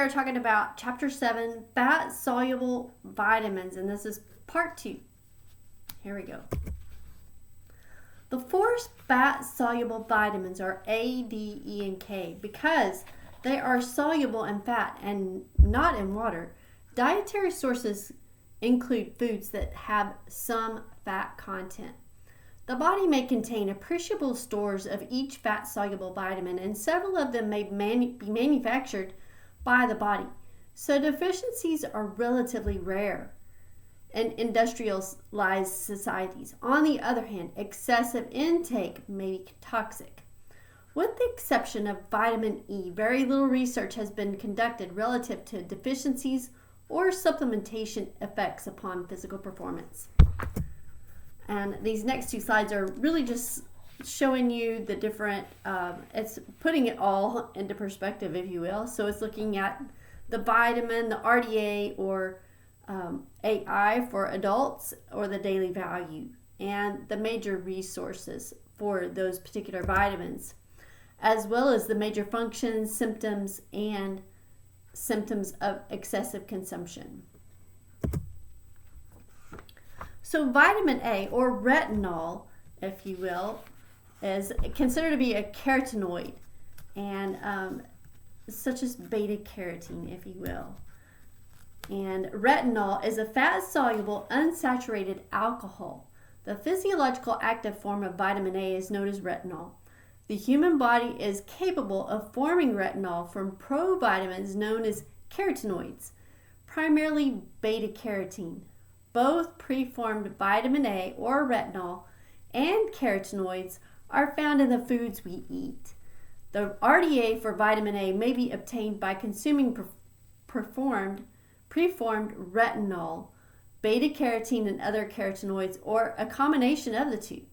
are talking about Chapter 7, Fat-Soluble Vitamins, and this is Part 2. Here we go. The four fat-soluble vitamins are A, D, E, and K. Because they are soluble in fat and not in water, dietary sources include foods that have some fat content. The body may contain appreciable stores of each fat-soluble vitamin, and several of them may be manufactured by the body, so deficiencies are relatively rare in industrialized societies. On the other hand, excessive intake may be toxic. With the exception of vitamin E, very little research has been conducted relative to deficiencies or supplementation effects upon physical performance. And these next two slides are really just showing you the different, it's putting it all into perspective, if you will. So it's looking at the vitamin, the RDA or AI for adults, or the daily value, and the major resources for those particular vitamins, as well as the major functions, symptoms, and symptoms of excessive consumption. So vitamin A, or retinol, if you will, is considered to be a carotenoid, and such as beta carotene, if you will. And retinol is a fat-soluble, unsaturated alcohol. The physiological active form of vitamin A is known as retinol. The human body is capable of forming retinol from provitamins known as carotenoids, primarily beta carotene. Both preformed vitamin A, or retinol, and carotenoids are found in the foods we eat. The RDA for vitamin A may be obtained by consuming preformed retinol, beta carotene, and other carotenoids, or a combination of the two.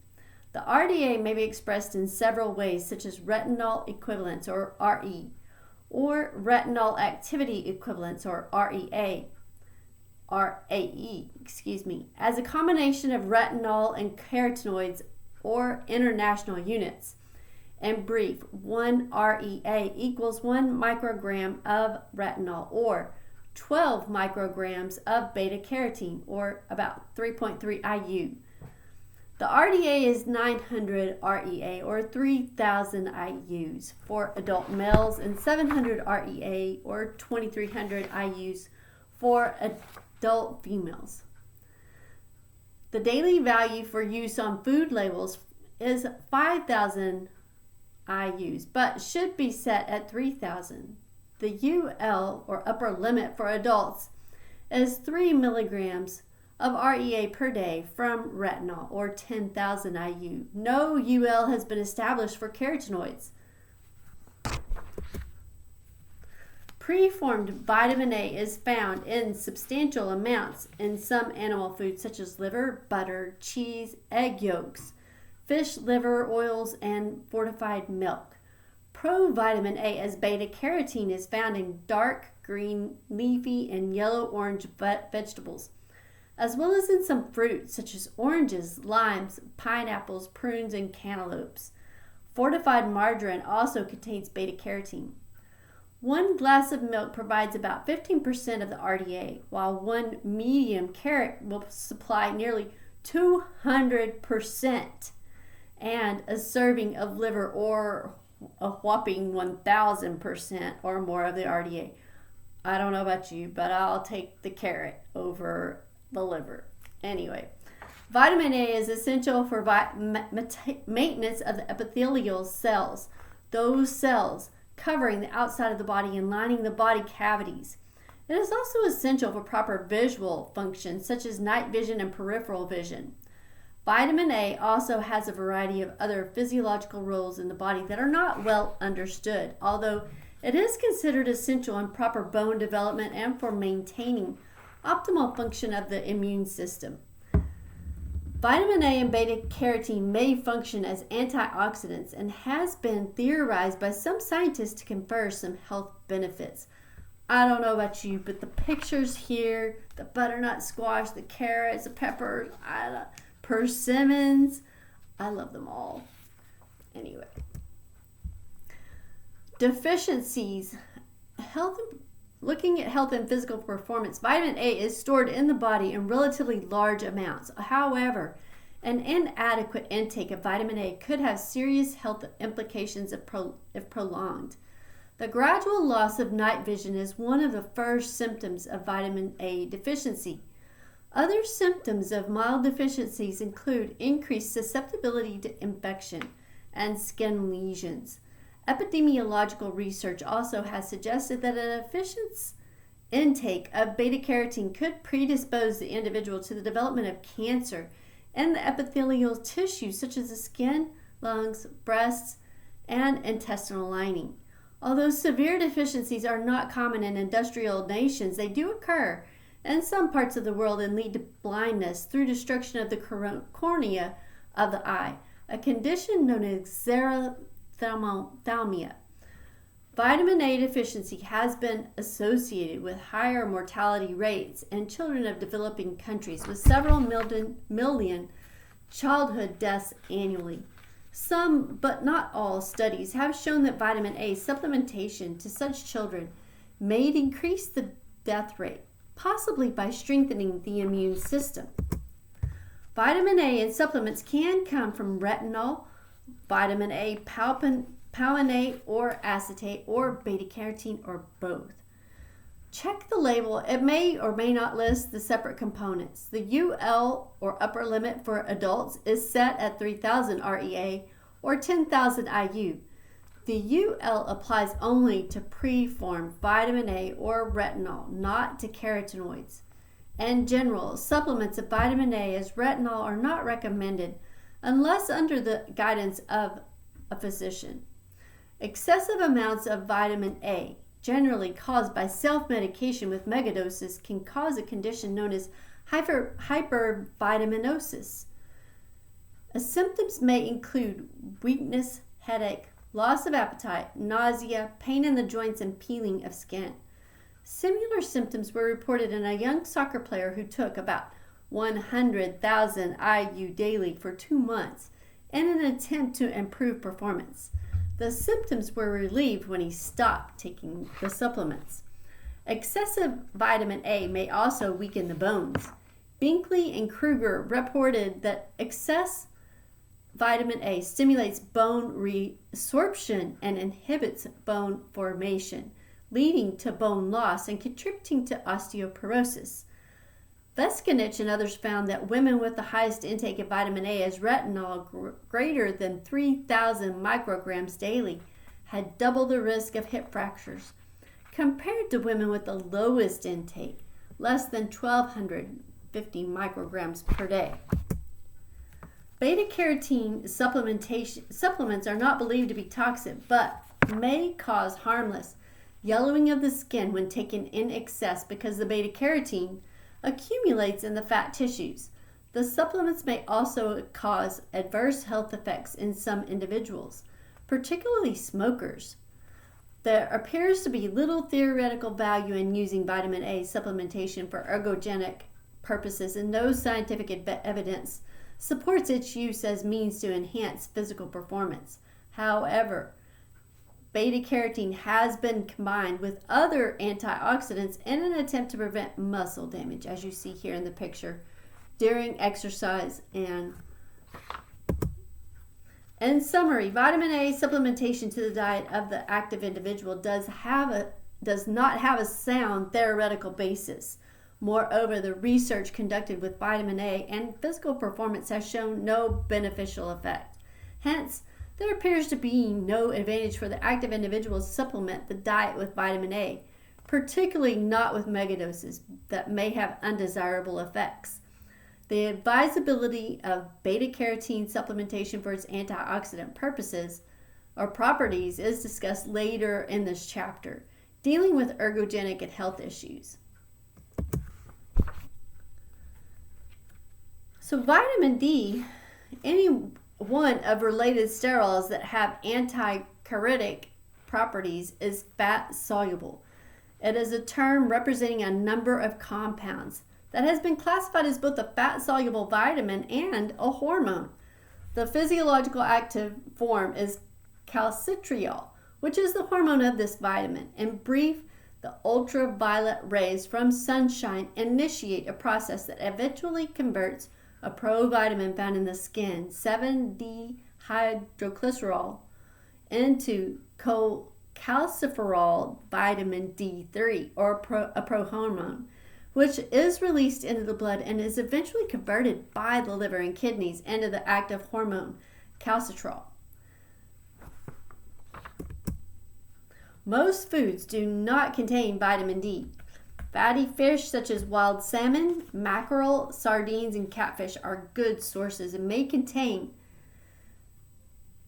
The RDA may be expressed in several ways, such as retinol equivalents, or RE, or retinol activity equivalents, or RAE, as a combination of retinol and carotenoids, or international units. In brief, 1 REA equals 1 microgram of retinol, or 12 micrograms of beta carotene, or about 3.3 IU. The RDA is 900 REA, or 3,000 IUs for adult males, and 700 REA, or 2,300 IUs for adult females. The daily value for use on food labels is 5,000 IUs, but should be set at 3,000. The UL, or upper limit for adults, is 3 milligrams of REA per day from retinol, or 10,000 IU. No UL has been established for carotenoids. Preformed vitamin A is found in substantial amounts in some animal foods such as liver, butter, cheese, egg yolks, fish liver oils, and fortified milk. Provitamin A as beta carotene is found in dark green, leafy, and yellow-orange vegetables, as well as in some fruits such as oranges, limes, pineapples, prunes, and cantaloupes. Fortified margarine also contains beta carotene. 1 glass of milk provides about 15% of the RDA, while 1 medium carrot will supply nearly 200%, and a serving of liver, or a whopping 1,000% or more of the RDA. I don't know about you, but I'll take the carrot over the liver. Anyway, vitamin A is essential for maintenance of the epithelial cells, those cells covering the outside of the body and lining the body cavities. It is also essential for proper visual functions such as night vision and peripheral vision. Vitamin A also has a variety of other physiological roles in the body that are not well understood, although it is considered essential in proper bone development and for maintaining optimal function of the immune system. Vitamin A and beta carotene may function as antioxidants and has been theorized by some scientists to confer some health benefits. I don't know about you, but the pictures here, the butternut squash, the carrots, the peppers, persimmons, I love them all. Anyway, deficiencies. Health looking at health and physical performance, vitamin A is stored in the body in relatively large amounts. However, an inadequate intake of vitamin A could have serious health implications if prolonged. The gradual loss of night vision is one of the first symptoms of vitamin A deficiency. Other symptoms of mild deficiencies include increased susceptibility to infection and skin lesions. Epidemiological research also has suggested that an deficient intake of beta-carotene could predispose the individual to the development of cancer in the epithelial tissue such as the skin, lungs, breasts, and intestinal lining. Although severe deficiencies are not common in industrial nations, they do occur in some parts of the world and lead to blindness through destruction of the cornea of the eye, a condition known as xerophthalmia. Vitamin A deficiency has been associated with higher mortality rates in children of developing countries, with several million childhood deaths annually. Some, but not all, studies have shown that vitamin A supplementation to such children may decrease the death rate, possibly by strengthening the immune system. Vitamin A in supplements can come from retinol, vitamin A palmitate or acetate, or beta-carotene, or both. Check the label. It may or may not list the separate components. The UL, or upper limit for adults, is set at 3,000 REA or 10,000 IU. The UL applies only to preformed vitamin A or retinol, not to carotenoids. In general, supplements of vitamin A as retinol are not recommended unless under the guidance of a physician. Excessive amounts of vitamin A, generally caused by self-medication with megadoses, can cause a condition known as hypervitaminosis. Symptoms may include weakness, headache, loss of appetite, nausea, pain in the joints, and peeling of skin. Similar symptoms were reported in a young soccer player who took about 100,000 IU daily for 2 months in an attempt to improve performance. The symptoms were relieved when he stopped taking the supplements. Excessive vitamin A may also weaken the bones. Binkley and Kruger reported that excess vitamin A stimulates bone resorption and inhibits bone formation, leading to bone loss and contributing to osteoporosis. Veskinich and others found that women with the highest intake of vitamin A as retinol greater than 3,000 micrograms daily had double the risk of hip fractures compared to women with the lowest intake, less than 1,250 micrograms per day. Beta-carotene supplements are not believed to be toxic, but may cause harmless yellowing of the skin when taken in excess because the beta-carotene accumulates in the fat tissues. The supplements may also cause adverse health effects in some individuals, particularly smokers. There appears to be little theoretical value in using vitamin A supplementation for ergogenic purposes, and no scientific evidence supports its use as means to enhance physical performance. However, beta-carotene has been combined with other antioxidants in an attempt to prevent muscle damage, as you see here in the picture, during exercise. And in summary, vitamin A supplementation to the diet of the active individual does not have a sound theoretical basis. Moreover, the research conducted with vitamin A and physical performance has shown no beneficial effect. Hence, there appears to be no advantage for the active individual to supplement the diet with vitamin A, particularly not with megadoses that may have undesirable effects. The advisability of beta-carotene supplementation for its antioxidant purposes or properties is discussed later in this chapter, dealing with ergogenic and health issues. So vitamin D, any one of related sterols that have antichoritic properties, is fat soluble. It is a term representing a number of compounds that has been classified as both a fat soluble vitamin and a hormone. The physiological active form is calcitriol, which is the hormone of this vitamin. In brief, The ultraviolet rays from sunshine initiate a process that eventually converts a provitamin found in the skin, 7-dehydroglycerol, into cholecalciferol vitamin D3, or a prohormone, which is released into the blood and is eventually converted by the liver and kidneys into the active hormone, calcitrol. Most foods do not contain vitamin D. Fatty fish such as wild salmon, mackerel, sardines, and catfish are good sources and may contain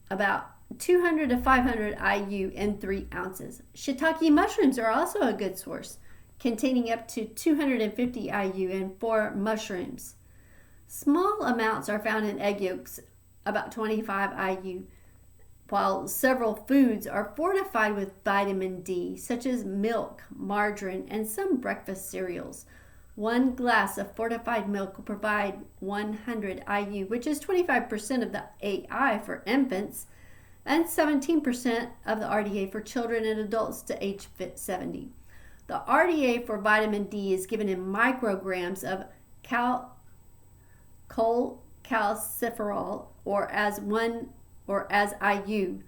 about 200 to 500 IU in 3 ounces. Shiitake mushrooms are also a good source, containing up to 250 IU in 4 mushrooms. Small amounts are found in egg yolks, about 25 IU, while several foods are fortified with vitamin D, such as milk, margarine, and some breakfast cereals. 1 glass of fortified milk will provide 100 IU, which is 25% of the AI for infants, and 17% of the RDA for children and adults to age 70. The RDA for vitamin D is given in micrograms of cholecalciferol or as IU.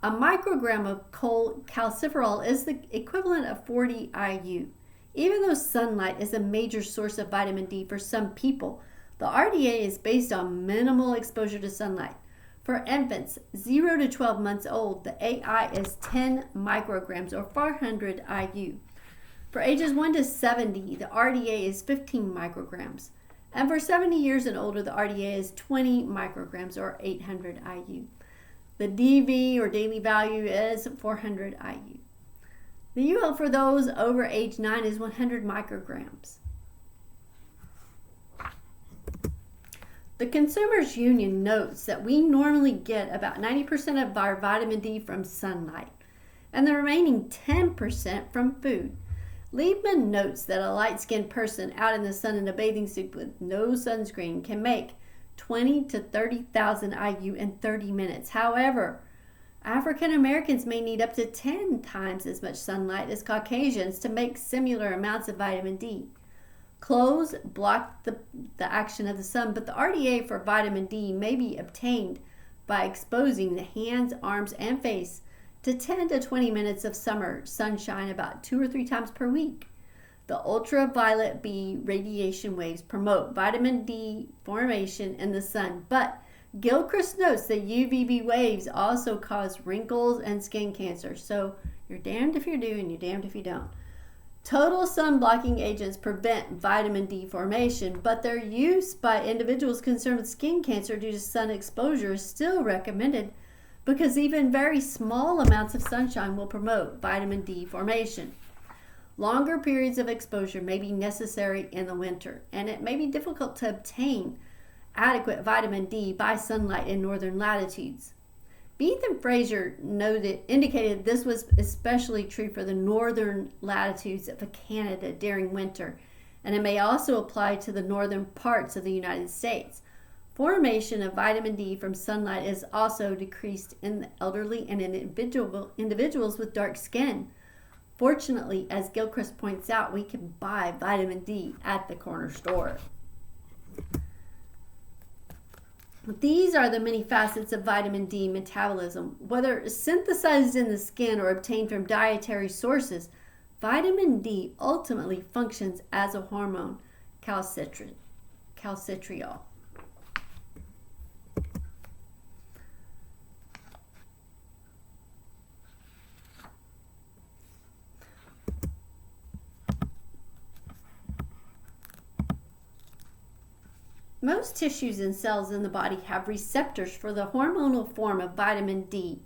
A microgram of cholecalciferol is the equivalent of 40 IU. Even though sunlight is a major source of vitamin D for some people, the RDA is based on minimal exposure to sunlight. For infants 0 to 12 months old, the AI is 10 micrograms or 400 IU. For ages 1 to 70, the RDA is 15 micrograms. And for 70 years and older, the RDA is 20 micrograms or 800 IU. The DV or daily value is 400 IU. The UL for those over age 9 is 100 micrograms. The Consumers Union notes that we normally get about 90% of our vitamin D from sunlight and the remaining 10% from food. Liebman notes that a light-skinned person out in the sun in a bathing suit with no sunscreen can make 20 to 30,000 IU in 30 minutes. However, African Americans may need up to 10 times as much sunlight as Caucasians to make similar amounts of vitamin D. Clothes block the action of the sun, but the RDA for vitamin D may be obtained by exposing the hands, arms, and face to 10 to 20 minutes of summer sunshine about 2 or 3 times per week. The ultraviolet B radiation waves promote vitamin D formation in the sun, but Gilchrist notes that UVB waves also cause wrinkles and skin cancer. So you're damned if you do and you're damned if you don't. Total sun blocking agents prevent vitamin D formation, but their use by individuals concerned with skin cancer due to sun exposure is still recommended because even very small amounts of sunshine will promote vitamin D formation. Longer periods of exposure may be necessary in the winter, and it may be difficult to obtain adequate vitamin D by sunlight in northern latitudes. Beath and Fraser indicated this was especially true for the northern latitudes of Canada during winter, and it may also apply to the northern parts of the United States. Formation of vitamin D from sunlight is also decreased in the elderly and in individuals with dark skin. Fortunately, as Gilchrist points out, we can buy vitamin D at the corner store. These are the many facets of vitamin D metabolism. Whether synthesized in the skin or obtained from dietary sources, vitamin D ultimately functions as a hormone, calcitriol. Most tissues and cells in the body have receptors for the hormonal form of vitamin D,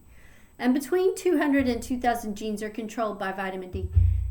and between 200 and 2,000 genes are controlled by vitamin D.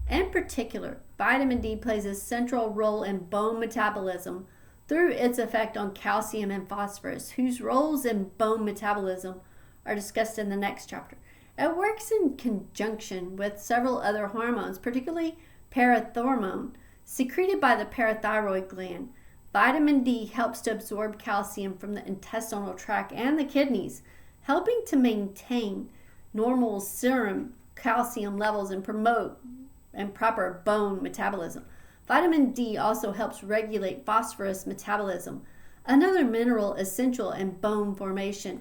In particular, vitamin D plays a central role in bone metabolism through its effect on calcium and phosphorus, whose roles in bone metabolism are discussed in the next chapter. It works in conjunction with several other hormones, particularly parathormone, secreted by the parathyroid gland. Vitamin D helps to absorb calcium from the intestinal tract and the kidneys, helping to maintain normal serum calcium levels and promote and proper bone metabolism. Vitamin D also helps regulate phosphorus metabolism, another mineral essential in bone formation.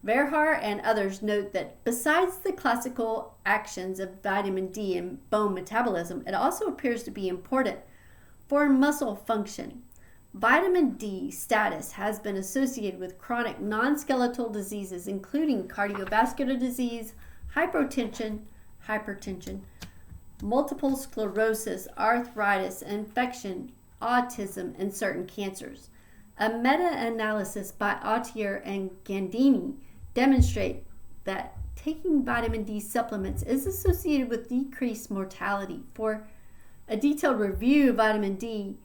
Verhar and others note that besides the classical actions of vitamin D in bone metabolism, it also appears to be important for muscle function. Vitamin D status has been associated with chronic non-skeletal diseases, including cardiovascular disease, hypertension, multiple sclerosis, arthritis, infection, autism, and certain cancers. A meta-analysis by Autier and Gandini demonstrate that taking vitamin D supplements is associated with decreased mortality. For a detailed review of vitamin D,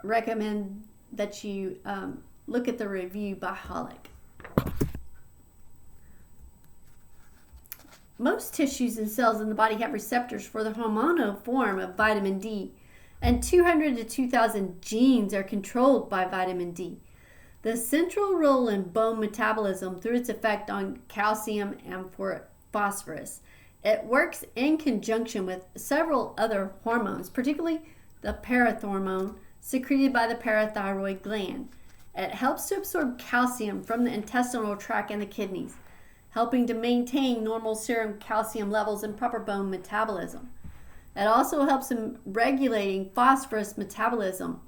recommend that you look at the review by Hollick. Most tissues and cells in the body have receptors for the hormonal form of vitamin D, and 200 to 2,000 genes are controlled by vitamin D. The central role in bone metabolism through its effect on calcium and for phosphorus. It works in conjunction with several other hormones, particularly the parathormone secreted by the parathyroid gland. It helps to absorb calcium from the intestinal tract and the kidneys, helping to maintain normal serum calcium levels and proper bone metabolism. It also helps in regulating phosphorus metabolism,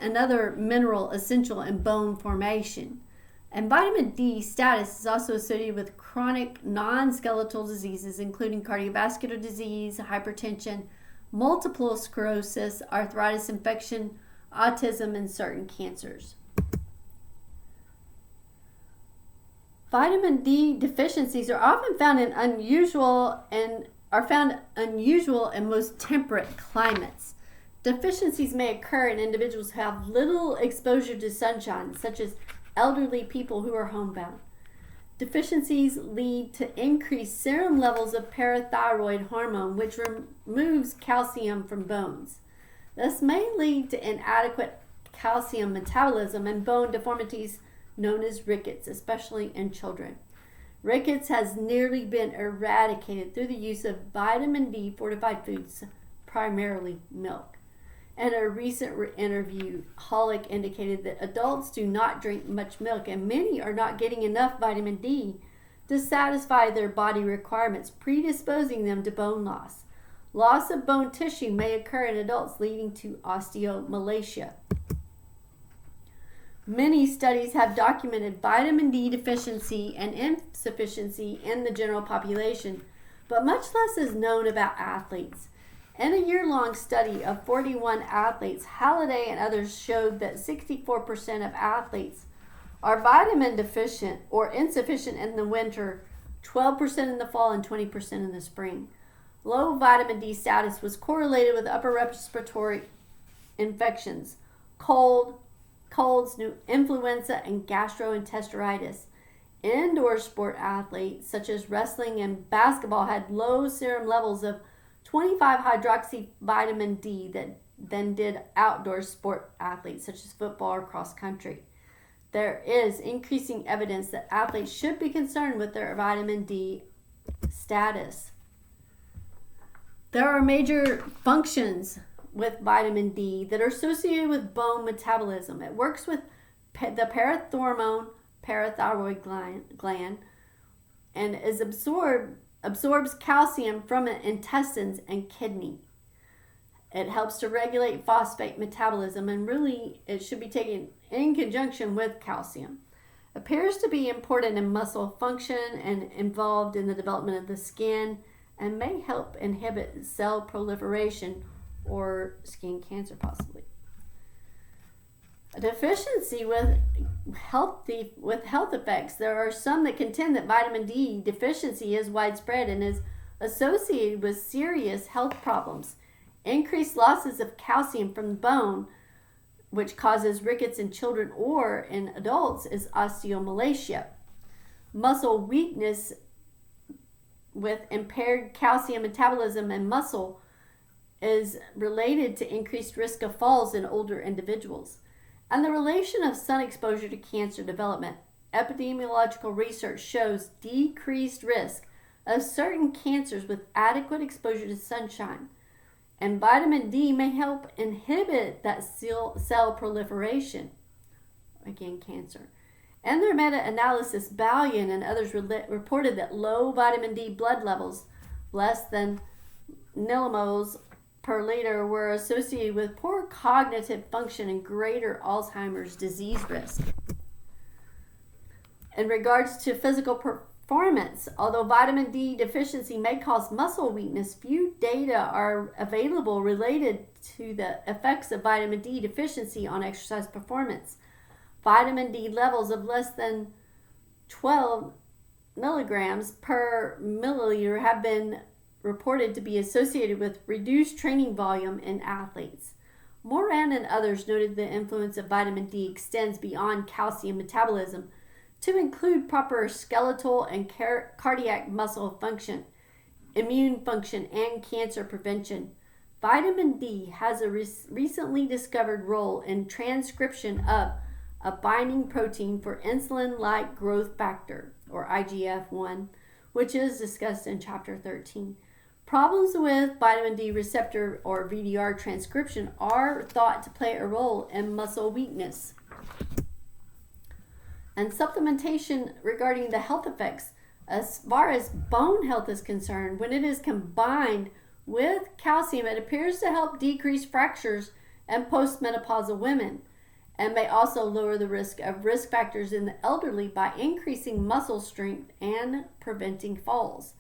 another mineral essential in bone formation. And vitamin D status is also associated with chronic non-skeletal diseases, including cardiovascular disease, hypertension, multiple sclerosis, arthritis, infection, autism, and certain cancers. Vitamin D deficiencies are often found unusual in most temperate climates. Deficiencies may occur in individuals who have little exposure to sunshine, such as elderly people who are homebound. Deficiencies lead to increased serum levels of parathyroid hormone, which removes calcium from bones. This may lead to inadequate calcium metabolism and bone deformities known as rickets, especially in children. Rickets has nearly been eradicated through the use of vitamin D fortified foods, primarily milk. In a recent interview, Hollick indicated that adults do not drink much milk, and many are not getting enough vitamin D to satisfy their body requirements, predisposing them to bone loss. Loss of bone tissue may occur in adults, leading to osteomalacia. Many studies have documented vitamin D deficiency and insufficiency in the general population, but much less is known about athletes. In a year-long study of 41 athletes, Halliday and others showed that 64% of athletes are vitamin deficient or insufficient in the winter, 12% in the fall, and 20% in the spring. Low vitamin D status was correlated with upper respiratory infections, colds, influenza, and gastroenteritis. Indoor sport athletes such as wrestling and basketball had low serum levels of 25 hydroxy vitamin D than did outdoor sport athletes such as football or cross country. There is increasing evidence that athletes should be concerned with their vitamin D status. There are major functions with vitamin D that are associated with bone metabolism. It works with the parathyroid gland and is absorbs calcium from the intestines and kidney. It helps to regulate phosphate metabolism, and really it should be taken in conjunction with calcium. Appears to be important in muscle function and involved in the development of the skin, and may help inhibit cell proliferation or skin cancer possibly. A deficiency with health effects. There are some that contend that vitamin D deficiency is widespread and is associated with serious health problems. Increased losses of calcium from the bone, which causes rickets in children or in adults, is osteomalacia. Muscle weakness with impaired calcium metabolism and muscle is related to increased risk of falls in older individuals. And the relation of sun exposure to cancer development. Epidemiological research shows decreased risk of certain cancers with adequate exposure to sunshine. And vitamin D may help inhibit that cell proliferation, again, cancer. In their meta-analysis, Ballion and others reported that low vitamin D blood levels, less than millimoles per liter, were associated with poor cognitive function and greater Alzheimer's disease risk. In regards to physical performance, although vitamin D deficiency may cause muscle weakness, few data are available related to the effects of vitamin D deficiency on exercise performance. Vitamin D levels of less than 12 milligrams per milliliter have been reported to be associated with reduced training volume in athletes. Moran and others noted the influence of vitamin D extends beyond calcium metabolism to include proper skeletal and cardiac muscle function, immune function, and cancer prevention. Vitamin D has a recently discovered role in transcription of a binding protein for insulin-like growth factor, or IGF-1, which is discussed in chapter 13. Problems with vitamin D receptor, or VDR, transcription are thought to play a role in muscle weakness. And supplementation regarding the health effects, as far as bone health is concerned, when it is combined with calcium, it appears to help decrease fractures in postmenopausal women, and may also lower the risk of risk factors in the elderly by increasing muscle strength and preventing falls.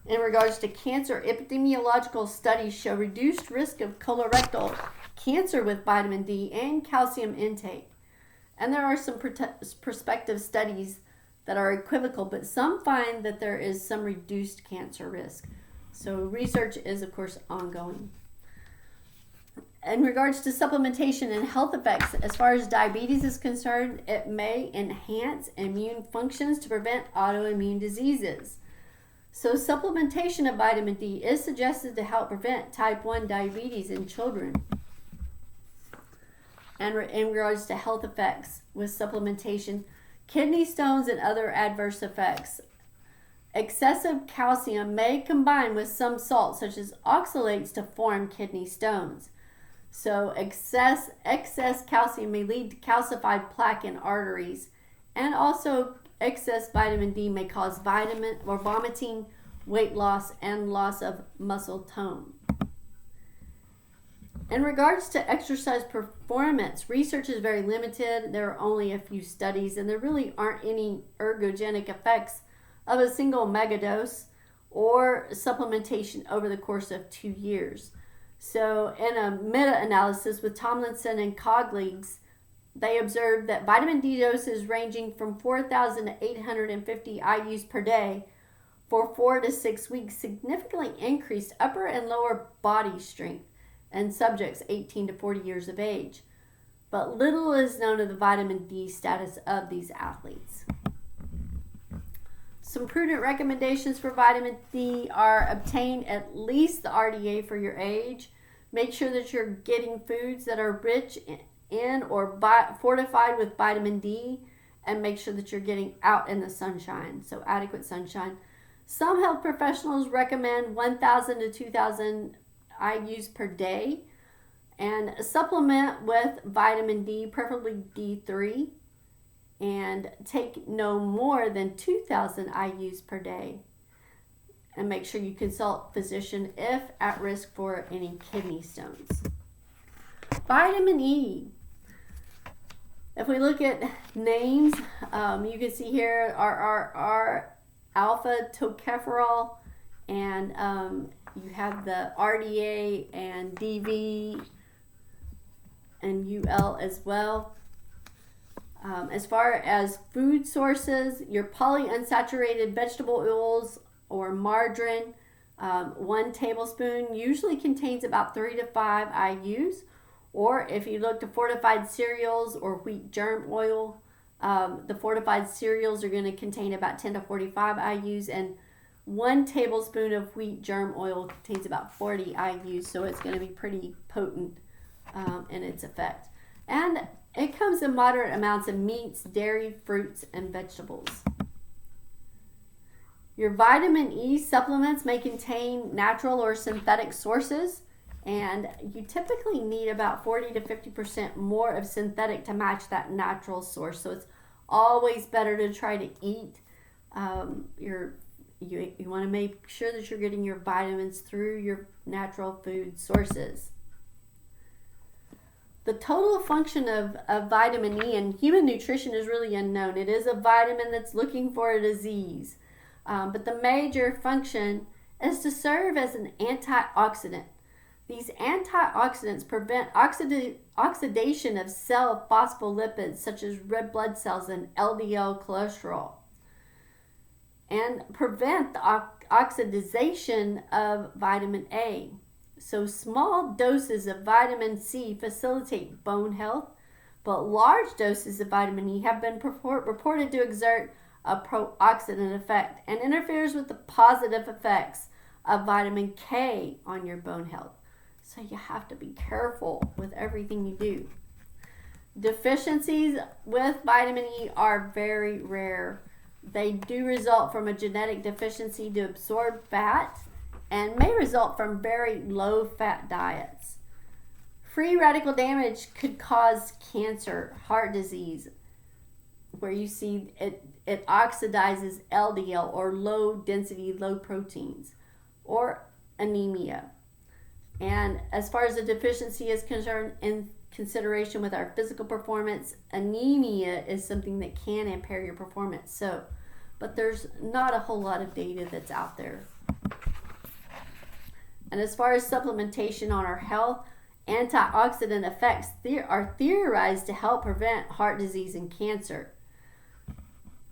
In regards to cancer, epidemiological studies show reduced risk of colorectal cancer with vitamin D and calcium intake. And there are some prospective studies that are equivocal, but some find that there is some reduced cancer risk. So research is, of course, ongoing. In regards to supplementation and health effects, as far as diabetes is concerned, it may enhance immune functions to prevent autoimmune diseases. So supplementation of vitamin D is suggested to help prevent type 1 diabetes in children. And in regards to health effects with supplementation, kidney stones and other adverse effects. Excessive calcium may combine with some salts, such as oxalates, to form kidney stones. So excess calcium may lead to calcified plaque in arteries, and also excess vitamin D may cause vomiting, weight loss, and loss of muscle tone. In regards to exercise performance, research is very limited. There are only a few studies, and there really aren't any ergogenic effects of a single megadose or supplementation over the course of 2 years. So in a meta-analysis with Tomlinson and colleagues, they observed that vitamin D doses ranging from 4,000 to 850 IUs per day for 4 to 6 weeks significantly increased upper and lower body strength in subjects 18 to 40 years of age. But little is known of the vitamin D status of these athletes. Some prudent recommendations for vitamin D are: obtain at least the RDA for your age. Make sure that you're getting foods that are rich in or fortified with vitamin D, and make sure that you're getting out in the sunshine, so adequate sunshine. Some health professionals recommend 1,000 to 2,000 IUs per day, and supplement with vitamin D, preferably D3, and take no more than 2,000 IUs per day. And make sure you consult physician if at risk for any kidney stones. Vitamin E. If we look at names, you can see here our alpha tocopherol, and you have the RDA and DV and UL as well. As far as food sources, your polyunsaturated vegetable oils or margarine, 1 tablespoon usually contains about 3 to 5 IUs. Or if you look to fortified cereals or wheat germ oil, the fortified cereals are going to contain about 10 to 45 IUs, and 1 tablespoon of wheat germ oil contains about 40 IUs, so it's going to be pretty potent in its effect. And it comes in moderate amounts in meats, dairy, fruits, and vegetables. Your vitamin E supplements may contain natural or synthetic sources, And you typically need about 40 to 50% more of synthetic to match that natural source. So it's always better to try to eat you want to make sure that you're getting your vitamins through your natural food sources. The total function of vitamin E in human nutrition is really unknown. It is a vitamin that's looking for a disease. But the major function is to serve as an antioxidant. These antioxidants prevent oxidation of cell phospholipids such as red blood cells and LDL cholesterol, and prevent the oxidation of vitamin A. So small doses of vitamin C facilitate bone health, but large doses of vitamin E have been reported to exert a pro-oxidant effect and interferes with the positive effects of vitamin K on your bone health. So you have to be careful with everything you do. Deficiencies with vitamin E are very rare. They do result from a genetic deficiency to absorb fat and may result from very low fat diets. Free radical damage could cause cancer, heart disease, where you see it oxidizes LDL or low density, low proteins, or anemia. And as far as the deficiency is concerned, in consideration with our physical performance, anemia is something that can impair your performance. But there's not a whole lot of data that's out there. And as far as supplementation on our health, antioxidant effects are theorized to help prevent heart disease and cancer.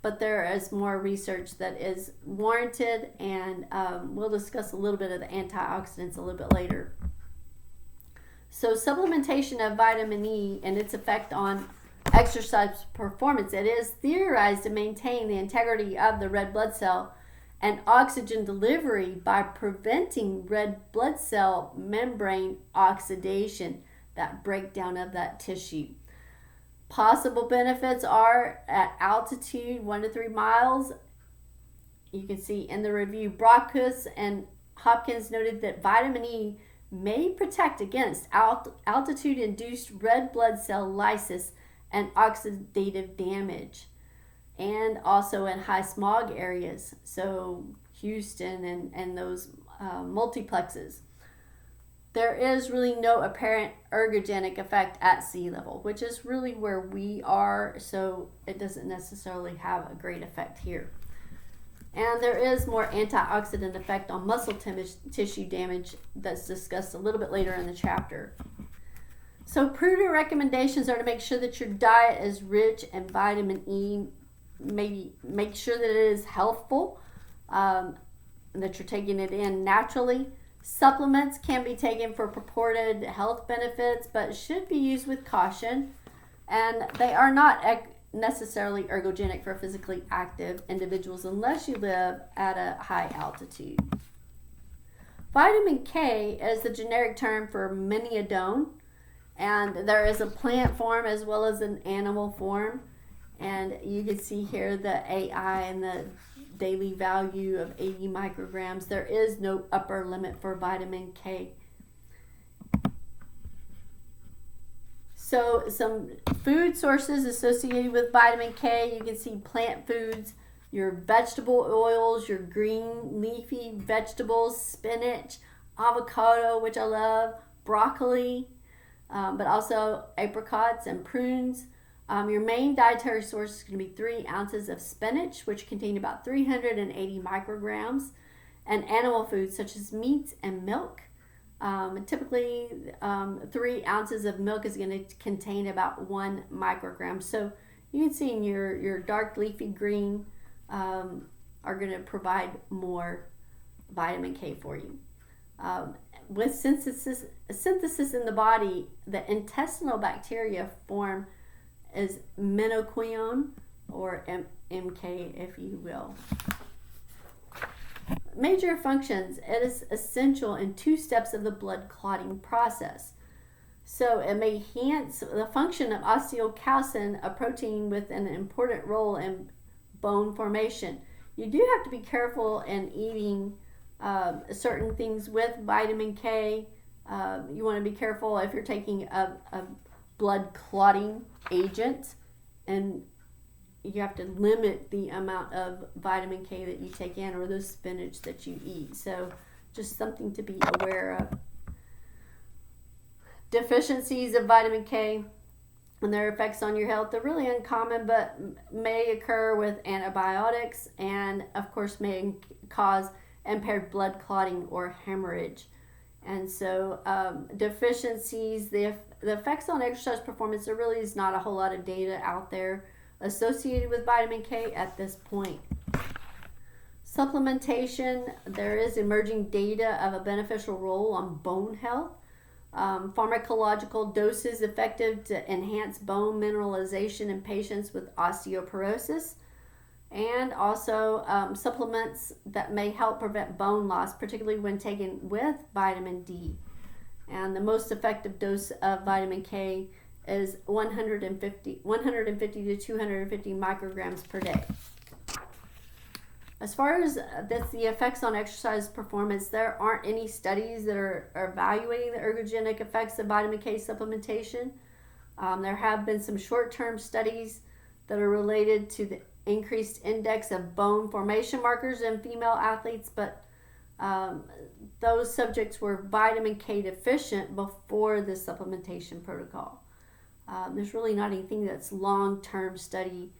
But there is more research that is warranted, and we'll discuss a little bit of the antioxidants a little bit later. So supplementation of vitamin E and its effect on exercise performance, it is theorized to maintain the integrity of the red blood cell and oxygen delivery by preventing red blood cell membrane oxidation, that breakdown of that tissue. Possible benefits are at altitude 1 to 3 miles. You can see in the review, Brockus and Hopkins noted that vitamin E may protect against altitude-induced red blood cell lysis and oxidative damage, and also in high smog areas, so Houston and those multiplexes. There is really no apparent ergogenic effect at sea level, which is really where we are, so it doesn't necessarily have a great effect here. And there is more antioxidant effect on muscle tissue damage that's discussed a little bit later in the chapter. So prudent recommendations are to make sure that your diet is rich in vitamin E. Maybe make sure that it is healthful, that you're taking it in naturally. Supplements can be taken for purported health benefits, but should be used with caution. And they are not necessarily ergogenic for physically active individuals unless you live at a high altitude. Vitamin K is the generic term for miniodone, and there is a plant form as well as an animal form. And you can see here the AI and the daily value of 80 micrograms. There is no upper limit for vitamin K. So some food sources associated with vitamin K, you can see plant foods, your vegetable oils, your green leafy vegetables, spinach, avocado, which I love, broccoli, but also apricots and prunes. Your main dietary source is going to be 3 ounces of spinach, which contain about 380 micrograms, and animal foods such as meats and milk. Typically, 3 ounces of milk is going to contain about 1 microgram. So you can see in your dark leafy green are going to provide more vitamin K for you. With synthesis in the body, the intestinal bacteria form is minoquione, or MK, if you will. Major functions, it is essential in 2 steps of the blood clotting process. So it may enhance the function of osteocalcin, a protein with an important role in bone formation. You do have to be careful in eating certain things with vitamin K, You want to be careful if you're taking a blood clotting agent, and you have to limit the amount of vitamin K that you take in, or the spinach that you eat. So just something to be aware of. Deficiencies of vitamin K and their effects on your health are really uncommon, but may occur with antibiotics, and of course may cause impaired blood clotting or hemorrhage. And so deficiencies, the effects on exercise performance, there really is not a whole lot of data out there associated with vitamin K at this point. Supplementation, there is emerging data of a beneficial role on bone health. Pharmacological doses effective to enhance bone mineralization in patients with osteoporosis, and also supplements that may help prevent bone loss, particularly when taken with vitamin D. And the most effective dose of vitamin K is 150 to 250 micrograms per day. As far as the effects on exercise performance, there aren't any studies that are evaluating the ergogenic effects of vitamin K supplementation. There have been some short-term studies that are related to the increased index of bone formation markers in female athletes, but those subjects were vitamin K deficient before the supplementation protocol. There's really not anything that's long-term study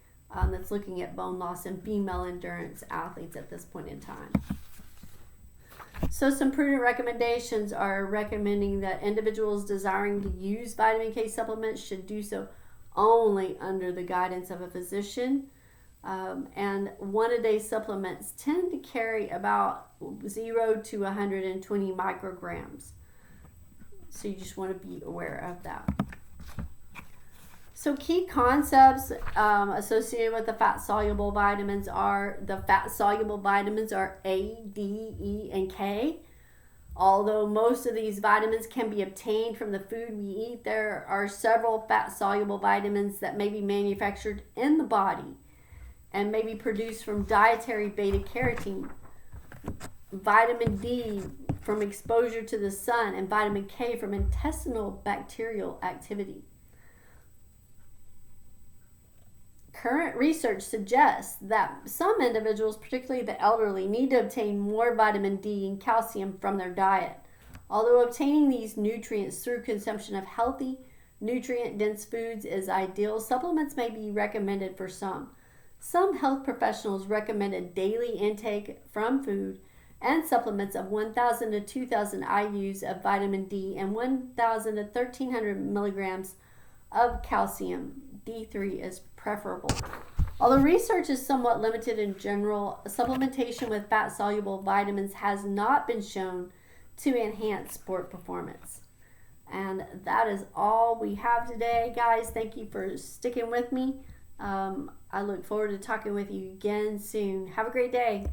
that's looking at bone loss in female endurance athletes at this point in time. So some prudent recommendations are recommending that individuals desiring to use vitamin K supplements should do so only under the guidance of a physician. And one-a-day supplements tend to carry about 0 to 120 micrograms. So you just want to be aware of that. So key concepts associated with the fat-soluble vitamins are, the fat-soluble vitamins are A, D, E, and K. Although most of these vitamins can be obtained from the food we eat, there are several fat-soluble vitamins that may be manufactured in the body and may be produced from dietary beta-carotene, vitamin D from exposure to the sun, and vitamin K from intestinal bacterial activity. Current research suggests that some individuals, particularly the elderly, need to obtain more vitamin D and calcium from their diet. Although obtaining these nutrients through consumption of healthy, nutrient-dense foods is ideal, supplements may be recommended for some. Some health professionals recommend a daily intake from food and supplements of 1,000 to 2,000 IUs of vitamin D and 1,000 to 1,300 milligrams of calcium. D3 is preferable. Although research is somewhat limited in general, supplementation with fat-soluble vitamins has not been shown to enhance sport performance. And that is all we have today, guys. Thank you for sticking with me. I look forward to talking with you again soon. Have a great day.